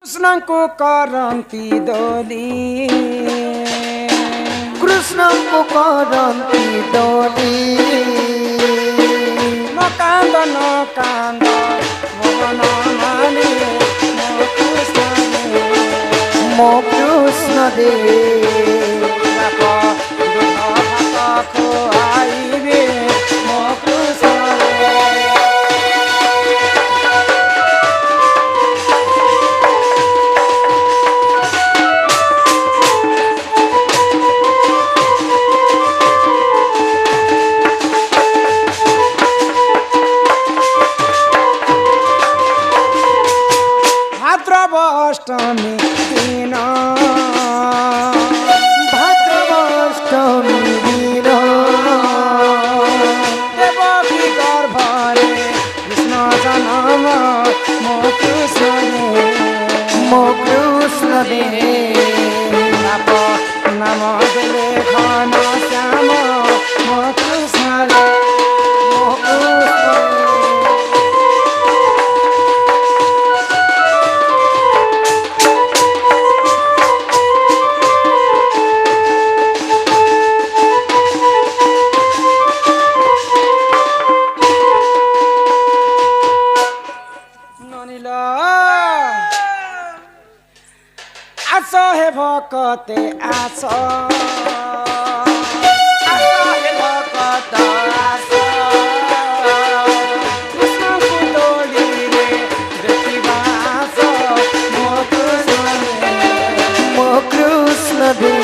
कृष्ण को करती दोली कृष्ण को करती दोली न कांद मोहन माने मो कृष्ण दे खुआइबे मो कृष्ण भाद्रवाष्टमी दिन भाद्रवाष्टमी दिन देवकी गर्भरे कृष्ण जन्म मो कृष्ण मो कृष्ण दे बाप नाम देले घन श्याम मो कृष्ण मो कृष्ण ननिला आस हे भकते आस हे भकत आस कृष्ण पुतोली रे देखिबा आस मो कृष्ण मो कृष्ण दे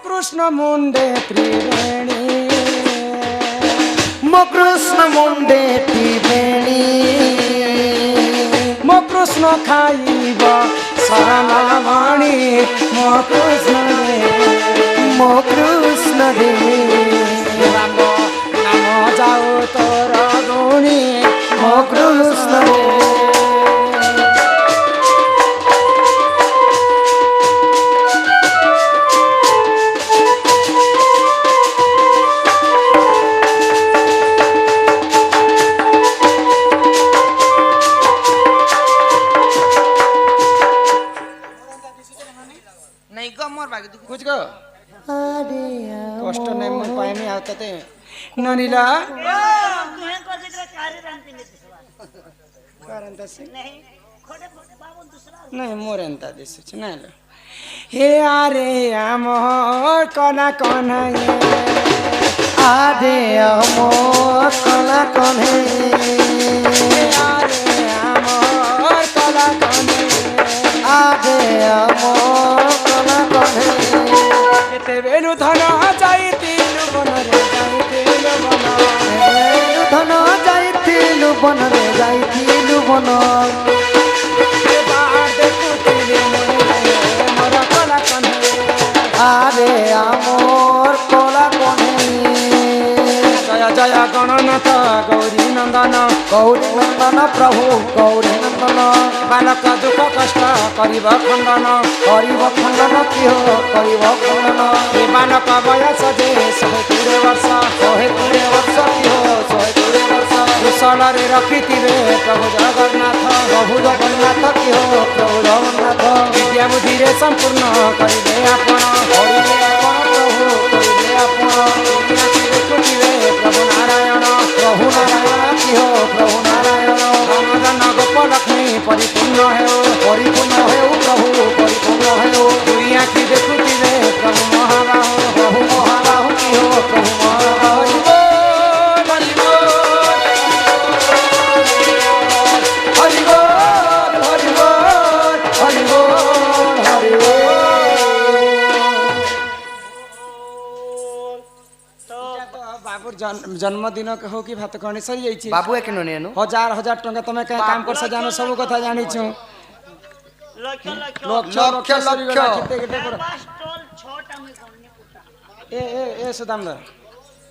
कृष्ण मुंडे त्रिवेणी मो कृष्ण मुंडे त्रिवेणी मो कृष्ण खाइब शरणवाणी मो कृष्ण मो कृष्ण दे राम नाम जाऊ तोर गुणी मो कृष्ण दे नहीं गो मोर बाकी दुख कुछ को अरे कष्ट नहीं मन पाए में आता ते ननिला तुहे को जिक्र कार्य रांती नहीं दिसवा कारण तसे नहीं खोटे बाबू दूसरा नहीं मोर एंता दिस नहीं लो हे आरे आमोर कना कना ये आदे अमो कला कन्हे हे आरे आमोर कना कना आदे अमो कला कन्हे एते बेलु धन जाइतिलु बनरे जाइतिलु बन धन जाइथिलु बन रे जाइथिलु बन हे बार देखुतिले मोर कला कन्हे आदे अमोर कला कन्हे जय जय गणनाथ गौरी नंदन गौरी नंदन प्रभु गौरी नंदन बालक दुख कष्ट करिब खण्डन करिब खण्डन कियो करिब खण्डन हे बालक बयस जे 120 वर्ष 120 वर्ष कियो 120 वर्ष कुशलरे रखिथिबे प्रभु जगन्नाथ प्रभु जगन्नाथ कियो प्रभु जगन्नाथ विद्या बुद्धिरे सम्पूर्ण करिबे आपण करिबे आपण प्रभु करिबे आपण देखुथिबे प्रभु नारायण प्रभु नारायण कियो प्रभु नारायण धन गोप लक्ष्मी परिपूर्ण हेउ परिपूर्ण हेउ प्रभु परिपूर्ण हेउ दुई आँखि देखुथिबे प्रभु महाबाहु प्रभु महाबाहु कियो प्रभु महाबाहु हरि बोल हरि बोल हरि बोल हरि बोल हरि बोल बाबूर जन्मदिन के हो कि भात खणी सरी जाइछि बाबू एक नेनु हजार हजार टंका तमे कहीं काम कर से जानो सब कथा जानी छु लक्ष लक्ष लक्ष लक्ष लक्ष। केते केते कर पांच टोल 6टा में करने पुटा ए सुदाम दा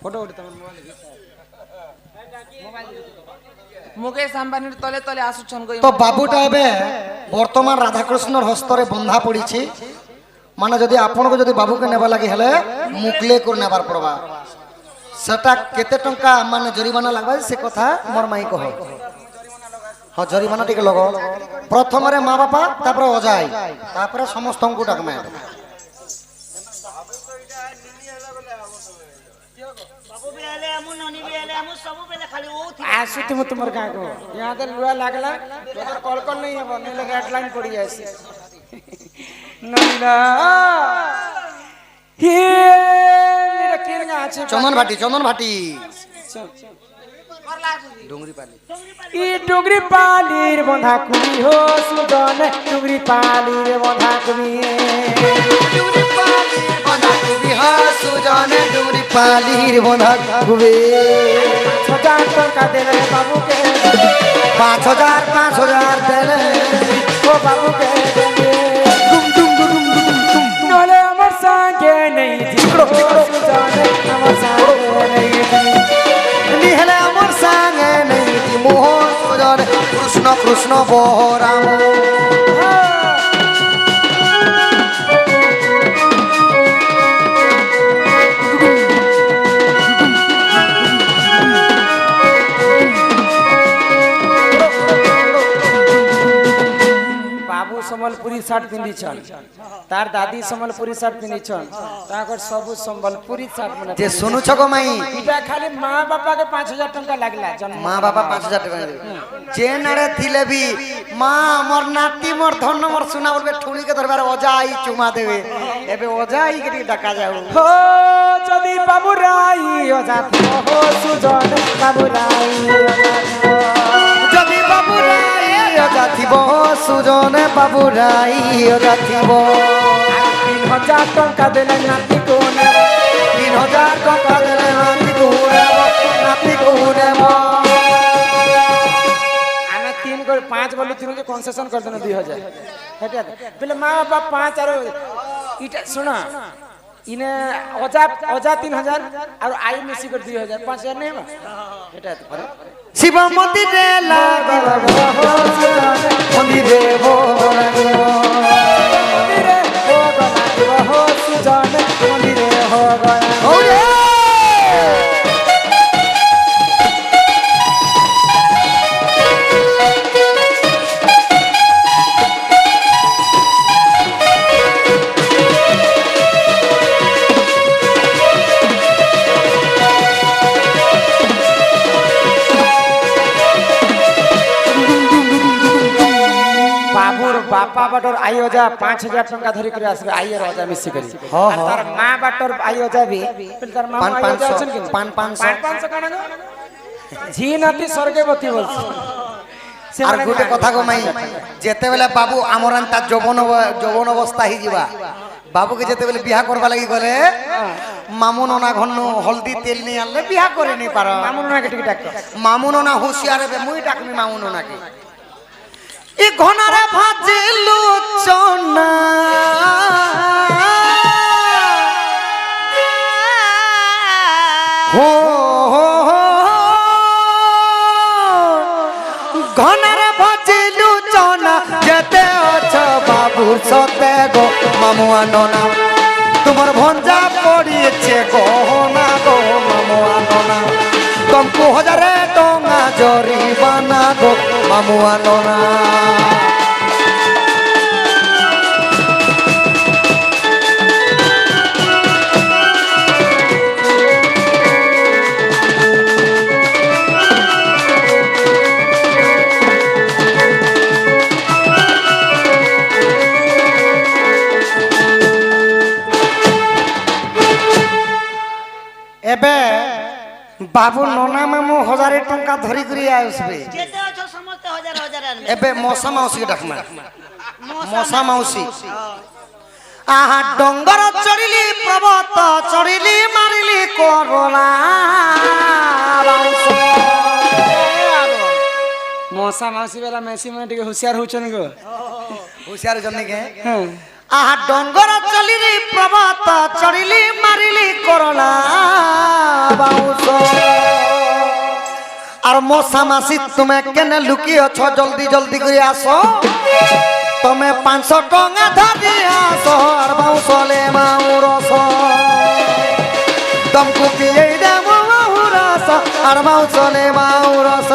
ফটো উঠে তোমার মোবাইল মুকেশ আম্বানির তলে তলে আসুছন গই তো বাবুটা এবে বর্তমান রাধাকৃষ্ণর হস্তরে বন্ধা পড়িছি মানে যদি আপনাকে যদি বাবুকে নেবা লাগি হেলে মুকলে করে নেবার পড়বা সেটা কেতে টঙ্কা মানে জরিমানা লাগবে সে কথা মোর মাই কহ হ্যাঁ জরিমানা টিকে লগ প্রথমে মা বাপা তারপরে অজাই তারপরে সমস্ত ডাকমে बाबू भी आले हमू ननी भी आले हमू सब बेले खाली ओ थी আসু তুমি তোমার গাঁ কো ইয়াতে লুয়া লাগলা তোর কল কল नहीं হবো নেলে রেড লাইন পড়ি যাইছে নন্দ হে মেরা কেন গা আছে চন্দন ভাটি ডুংরি পালি ই ডুগরি পালির বন্ধা কুমি হো সুজন ডুগরি পালির বন্ধা কুমি সুজনে ডুংরি পালির বন্ধা খুবে 5000 টাকা দেলে বাবুকে 5000 দেলে ও বাবুকে দেলে নলে আমার সঙ্গে নেই জিগড়ো সুজন আমার সঙ্গে নেই নিহলে আমার সঙ্গে নেই মোহ সুজন কৃষ্ণ কৃষ্ণ বহরাম বাবু সম্বলপুরি শার্ট পিঁধিছন তার দাদি সম্বলপুরি শার্ট পিঁধিছন তাকর সবু সম্বলপুরি শার্ট মানে যে শুনুছ গো মাই এটা খালি মা বাপাকে 5000 টাকা লাগলা জন্ম মা বাবা 5000 টাকা দেবে যে নারে থিলে বি মা মোর নাতি মোর ধন্য মোর সুনা বলবে ঠুলিকে ধরবার অজাই চুমা দেবে এবে অজাই কে ডাকা যাও হো যদি বাবু রাই অজা হো সুজন বাবু রাই যদি বাবু রাই অজা থিব সুজনে বাবু রাই অজা থিব 3000 টাকা দেলে নাতি কোনে 3000 টাকা দেলে নাতি কোনে আমি 3 করে 5 বলি 3 কে কনসেশন कर देना 2000 হেটা বলে মা বাবা 5 আর ইটা শোনা ইনে অজা 3000 আর আই মিশি করে 2000 5000 নেই এটা পারে শিব মন্দিরে লাগল মন্দিরে মন্দিরে হো গলা হো সুজন মন্দিরে হো গলা বাপা বাটর আই অজা 5000 টাকা ধরি করে আসবে আই এর অজা মিশি করি আর তার মা বাটর আই অজা বি তার মা আই অজা আছেন কি 500 কানা গো ঝি নাতি স্বর্গবতী বলছে আর গোটে কথা গো মাই যেতেবেলে বাবু আমরান তার যৌবন অবস্থা হি ଯିବା বাবুকে যেতেবেলে বিয়া করবা লাগি গলে মামুননা ঘন্ন হলদি তেল নি আনলে বিয়া করে নি পার মামুননাকে টিকে ডাক মামুননা হুঁশিয়ার হবে মুই ডাকমি মামুননাকে ই ঘনারে ভাজিলু চনা হো ঘনারে ভাজিলু চনা যেতে অছ বাবুর সতে গো মামুয়া ননা তোমার ভঞ্জা পড়িয়েছে গহনা গো মামুয়া ননা তমকু 1000 টঙ্কা জরিমানা গো মামুয়া ননা এবে বাবু ননা মামু 1000 টাকা ধরি করি আসবে যেতে আছো সমস্ত হাজার হাজার আনবে এবে মশা মাউসি ডাকমা মশা মাউসি আহা ডঙ্গর চড়িলি পর্বত চড়িলি মারিলি করলা মশা মাসি বেলা মেসি মানে টিকে হুঁশিয়ার হউছন গো হুঁশিয়ার জন্য কে আহা ডঙ্গর চলিলি প্রবত চড়িলি মারিলি করলা বাউস আর মশা মাসি তুমি কেনে লুকি অছ জলদি জলদি করে আসো তুমি 500 টঙ্কা ধরি আসো আর বাউসলে মাউরস তমকু পিয়ে দেব মাউরস আর বাউসলে মাউরস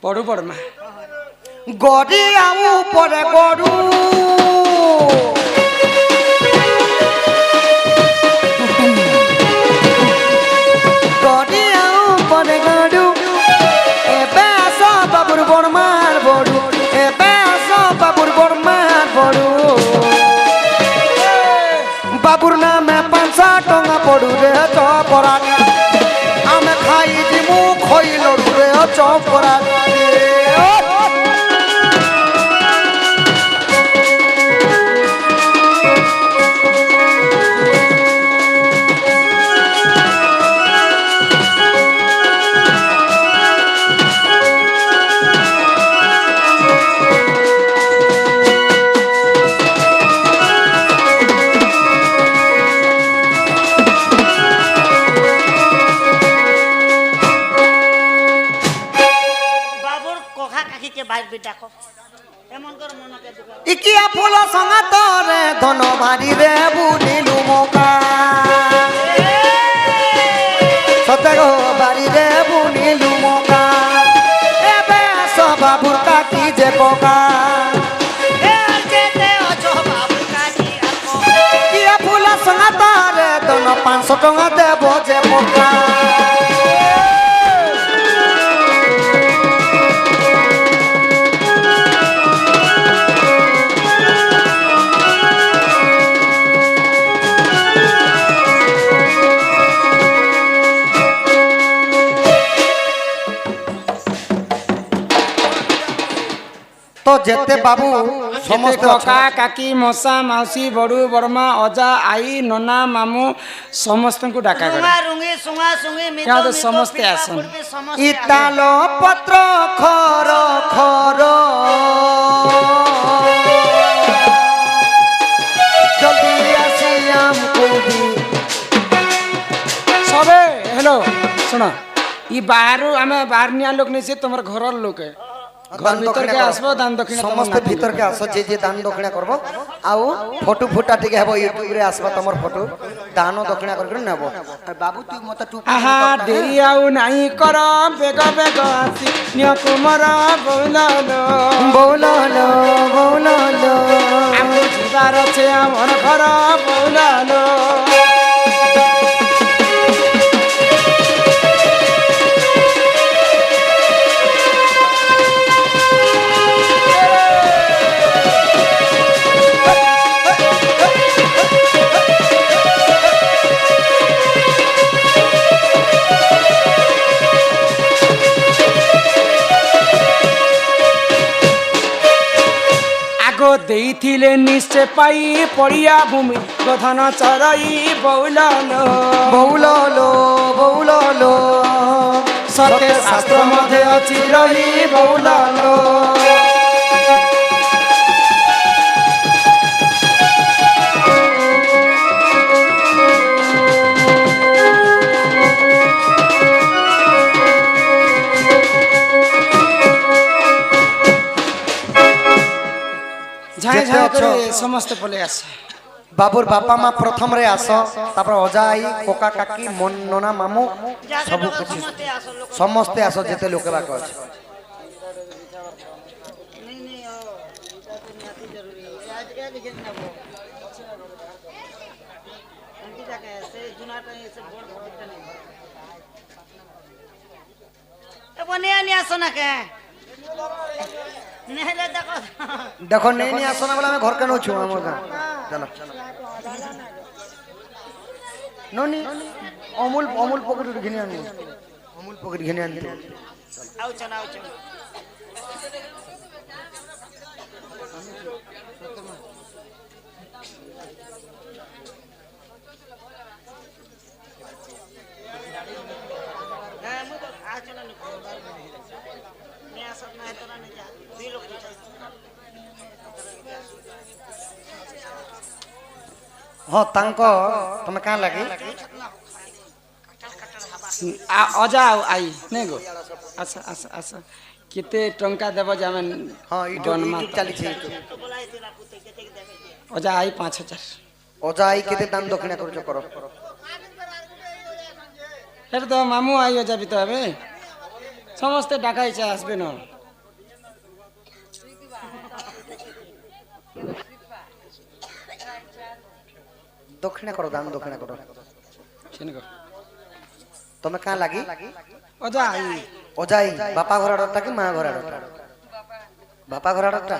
পড়ু পড়মা গড়ি আউ পরে গড়ু গড়ি আউ পরে গড়ু এবে আস বাবুর বড়মার বড়ু এবে আস বাবুর বড়মার বড়ু বাবুর নামে 500 টঙ্কা পড়ু রে চপরা আমি খাই দিমু খইল রে চপরা ইকিয়া ফুল সঙ্গাতরে ধন ভারি রে বুলিলু মোকা সতে গো বাড়ি রে বুলিলু মোকা এবে আস বাবুর কাকি যে কোকা ইকিয়া ফুল সঙ্গাতরে ধন 500 টঙ্কা দেব যে মোকা তো যেতে বাবু সমস্ত কাকা কাকি মশা মাউসী বড়ু বড়মা অজা আই ননা মামু সমস্তଙ୍କୁ ডাকা গলা ସମସ୍ତେ ଆସନ୍ତି ইতাল পত্র খর খর জলদি আসি আমকু দি সবে হেলো শুনো ই বাহারু আমি বাহার নিয়া লোক নেই সে তোমার ঘরর লোক ঘর ভিতর কে আসবো দান দক্ষিণ সমস্ত ভিতর কে আস যে যে দান দক্ষিণা করব আউ ফটো ফুটা টিকে হবো ইউটিউব রে আসবা তোমার ফটো দান দক্ষিণা করে নেব বাবু তুই মতে টুপি আহা দেরি আউ নাই কর বেগ বেগ আসি নিয় কুমর বৌলালো বৌলালো বৌলালো আমি ଯିବାର ଅଛି আমার ঘর বৌলালো ଦେଇଥିଲେ ନିଶ୍ଚୟ ପାଇ ପଡ଼ିଆ ଭୂମି ପ୍ରଧାନ ଚରଇ ବଉଲାଲୋ বৌলালো বৌলালো ସତେ ଶାସ୍ତ୍ର ମଧ୍ୟ ଅଛି ରହି ବଉଲାଲୋ ঝাঁ ঝাঁ করে ସମସ୍ତେ পলে আসে বাবুর বাপা মা প্রথম রে আস তারপর অজা আই কোকা কাকি মন ননা মামু সব কিছু সমস্তে আস যেতে লোকে বাক আছে দেখো নেই নি আসো না বলে আমি ঘর কেন छु আমার চলো ননি অমূল অমূল পকেট ঘিনে আনবো অমূল পকেট ঘিনে আনতে আউছন আউছন হ্যাঁ মু তো আউছন নি নিয়া সব না তোরা নি যা দুই লোক চাই ହଁ ତାଙ୍କ ତମେ କାଁ ଲାଗି ଅଜା ଆଉ ଆଇ ନାଇଁ ଗो ଆସ ଆସ ଆସ କେତେ ଟଙ୍କା ଦେବ ଯେ ଆମେ ହଁ ୟୁଟ୍ୟୁବ ଚାଲିଛି তো বলাই দিলা পুতে কেতে দেবে ଅଜା ଆଇ 5,000 ଅଜା ଆଇ କେତେ ଦାନ ଦକ୍ଷିଣା କରୁଛ କର এটা তো মামু আই অজা ବି ତ ହେବେ ସମସ୍ତେ ଡାକା ଇଚ୍ଛା আসবে না ଦକ୍ଷିଣା କର ଦାନ ଦକ୍ଷିଣା କର ସେନେ କର ତମେ କାଁ ଲାଗି ଅଜା ଆଇ ଅଜା ଆଇ ବାପା ଘର ଆଡ଼ଟା କି ମା ଘର ଆଡ଼ଟା ବାପା ଘର ଆଡ଼ଟା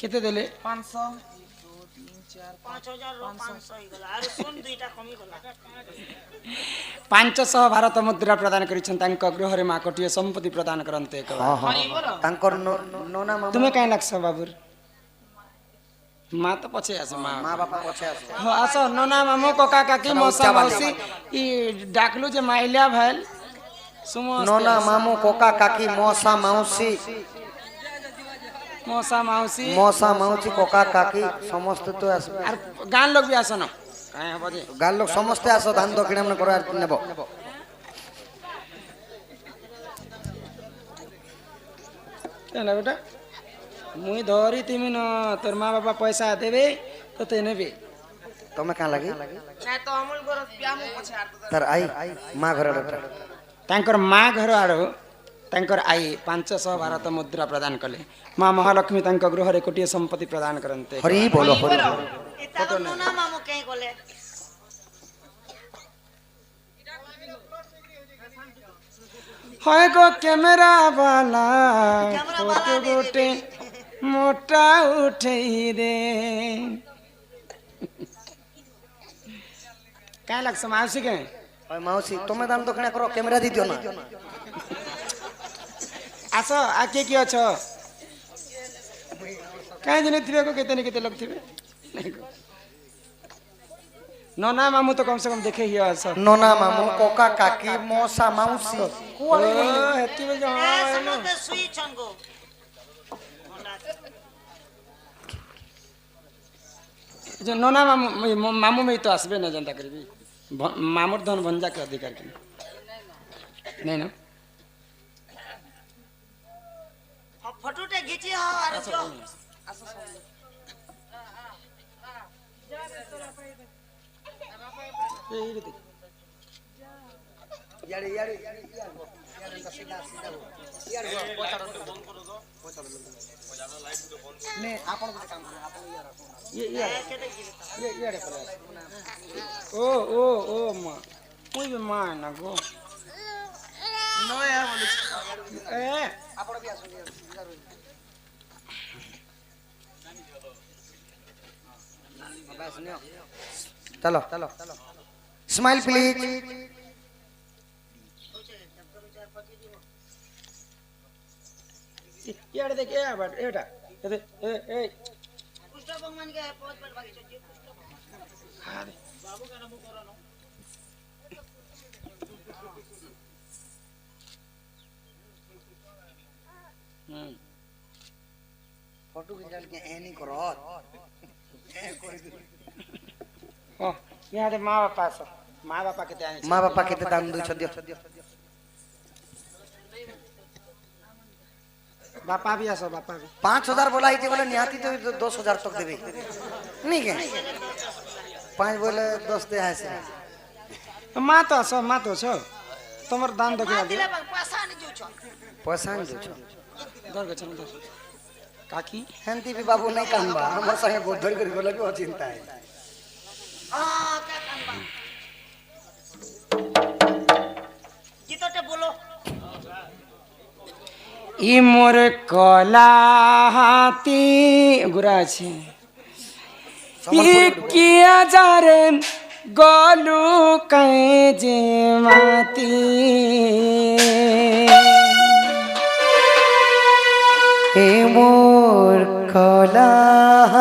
କେତେ ଦେଲେ 500 5000 रो 500 ही गला आरो सुन दुईटा कमी गला 500 ଭାରତ ମୁଦ୍ରା ପ୍ରଦାନ କରିଛନ୍ତି ତାଙ୍କ ଗୃହରେ ମା କୋଟିଏ ସମ୍ପତ୍ତି ପ୍ରଦାନ କରନ୍ତେ ଏକ ତାଙ୍କର ନନା ମାମା ତୁମେ କାଇଁ ଲାଗଛ ବାବୁର ମା ତ ପଛେ ଆସ ମା ମା ବାପା ପଛେ ଆସ ହଁ ଆସ ନନା ମାମୁ କକା କାକି ମଉସା ମାଉସୀ ଇ ଡାକଲୁ ଯେ ମାଇଲିଆ ଭାଇଲ ନନା ମାମୁ କକା କାକି ମଉସା ମାଉସୀ ମଉସା ମାଉସୀ ମଉସା ମାଉସୀ କକା କାକି ସମସ୍ତେ ତ ଆସିବେ আর গান লোক বি আসন কাই হব যে ଗାଁ ଲୋକ ସମସ୍ତେ ଆସ ଦାନ ଦକ୍ଷିଣା ମାନେ କର ନେବ কেলা বেটা মুই ধরি তিমি ন তোর মা বাবা পয়সা দেবে তো তে নেবে ତମେ କାଁ ଲାଗି না তো অমূল গর পিয়ামু পছে আর ତାର ଆଇ ମା ଘର ଆଡ଼ଟା ତାଙ୍କର ମା ଘର ଆଡୁ ତାଙ୍କର ଆଇ 500 ଭାରତ ମୁଦ୍ରା ପ୍ରଦାନ କଲେ ମା ମହାଲକ୍ଷ୍ମୀ ତାଙ୍କ ଗୃହରେ କୋଟିଏ ସମ୍ପତ୍ତି ପ୍ରଦାନ କରନ୍ତେ ହରି ବୋଲ ହରି ବୋଲ এটা তো নোনা মামু কে গলে হয় গো ক্যামেরা বালা ক্যামেরা ফটো বালা দে গোটে মোটা উঠেই রে কাই লাগছে মাউসী কে ওই মাউসী ତମେ ଦାନ ଦକ୍ଷିଣା କର କ୍ୟାମେରା ଦେଇ ଦିଅ ନା আস আর কে কি অছ কাই জানি থিবে কো কেতে নি কেতে লোক থিবে ননা মামু তো কম সে কম দেখে হিয়া আস ননা মামু ককা কাকি মৌসা মাউসী হেতি বল এ হ্যাঁ সমুদ্র সুই ছঙ্গো যে ননা মামু মামু মেই তো আসবে না জানতা করবি মামুর ধন ভঞ্জা কে অধিকার কি নাই না ফটোটা গিচি হ আর যো এই রে দেখ ইয়াড়ে ইয়াড়ে ইয়াড়ে সিধা সিধা ইয়াড়ে পছাড় বন্ধ করো তো পছাড় নে আপন কিছু কাম করুন আপন ইয়াড়ে ও ও ও মা ওই মা না গো নো यार बोले এ আপন বি আসুন चलो चलो स्माइल प्लीज ইয়ারে দেখ এ আবার এটা এ এ পুষ্ট ভগবান কে পথ पर भागी चलिए पुष्ट আরে बाबू का नाम करानो फोटो खिंचाल के ए नहीं करो ए कोई ও ইয়ারে মা বাপা আছে মা বাপা কেতে আনি माँ बापा केते दान दु छ दियो बापा भी आसो बापा भी 5000 बोला इते बोले निहाती तो 10000 तक देबे नहीं के 5 बोले 10 दे है से মা তো আছো মা তো আছো তোমার দান দক্ষিণা দিও दिले पैसा नहीं जो छ पैसा नहीं दु छ ধর গেছ না ধর কাকি हेंती भी बाबू नहीं कानबा हमर संगे गोधर करी बोला कि चिंता है हां क्या कानबा गीतटे बोलो ই মোর কলা হাতি গুড়া আছে ই কি আজারে গলু কাজে মাতি এ মোর কলাহাতি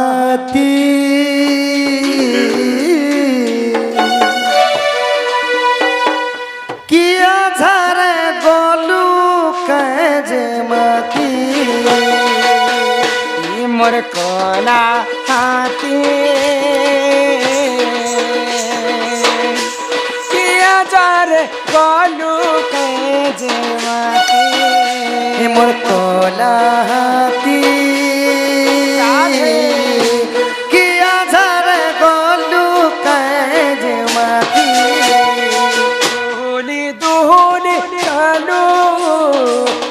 কিয়া ঝারে গলু কাজে মাতি মোর কলা হাতি গলু কাজে মাতি এ মোর কলাহাতি কিয়া ঝারে গলু কাজে মাতি দুহুলি দুহুলি কালু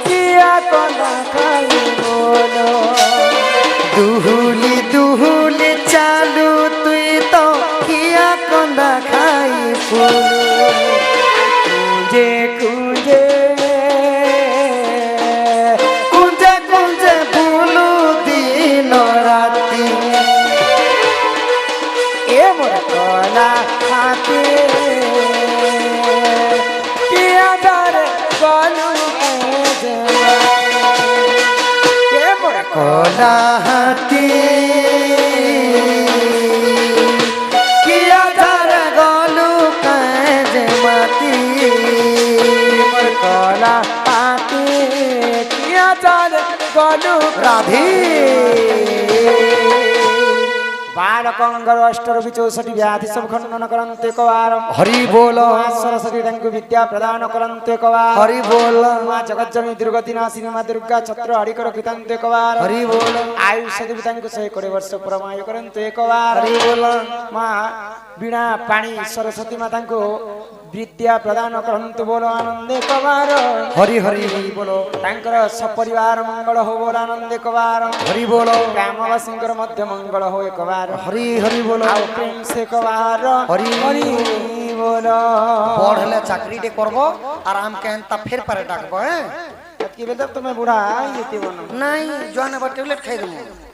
কিয়া কলা খাই বলো দুহুলি দুহুলি চালু তুই তো কিয়া কন্দা খাই ফুল কুঞ্জে কুঞ্জে কুঞ্জে কুঞ্জে ফুলু দিন রাতি এ মোর কলা হাতি কিয়া ধরে গলু কাজে মাতি এ মোর কলাহাতি কিয়া ধারে গলু কাজে মাতি কলা হাতি কিয়া ধরে গলু রাধে বালকঙ্গর অষ্টরবি 64 ব্যাধি সব খণ্ডন করন্তু একবার হরি বল মা সরস্বতী তাଙ୍କୁ বিদ্যা প্রদান করন্তু একবার হরি বল মা জগজ্জননী দুর্গতি নাশিনী মা দুর্গা ছত্র হরিকর কৃতান্তু একবার হরি বল আয়ুষ দেবী ତାଙ୍କୁ 120 ବର୍ଷ ପ୍ରମାୟ କରନ୍ତୁ একবার হরি বল মা বীণা ପାଣି ସରସ୍ୱତୀ ମା ତାଙ୍କୁ ବିଦ୍ୟା ପ୍ରଦାନ କରନ୍ତୁ ବୋଲ ଆନନ୍ଦ একবার হরি হরি ବୋଲ ତାଙ୍କର ସପରିବାର ମଙ୍ଗଳ ହଉ ବୋଲ ଆନନ୍ଦ একবার হরি বল ଗ୍ରାମବାସୀଙ୍କର ମଧ୍ୟ ମଙ୍ଗଳ ହଉ একবার হরি হরি বল ଆଉ ପ୍ରେମ ସେ একবার হরি হরি ବୋଲ বড় হলে চাকরিটে করব আর আমকে এন্তা ফের পারে ডাকবো হ্যাঁ কি বেদ তুমি বুড়া যেতে বনো নাই জোয়ান আবার ট্যাবলেট খাই দেবো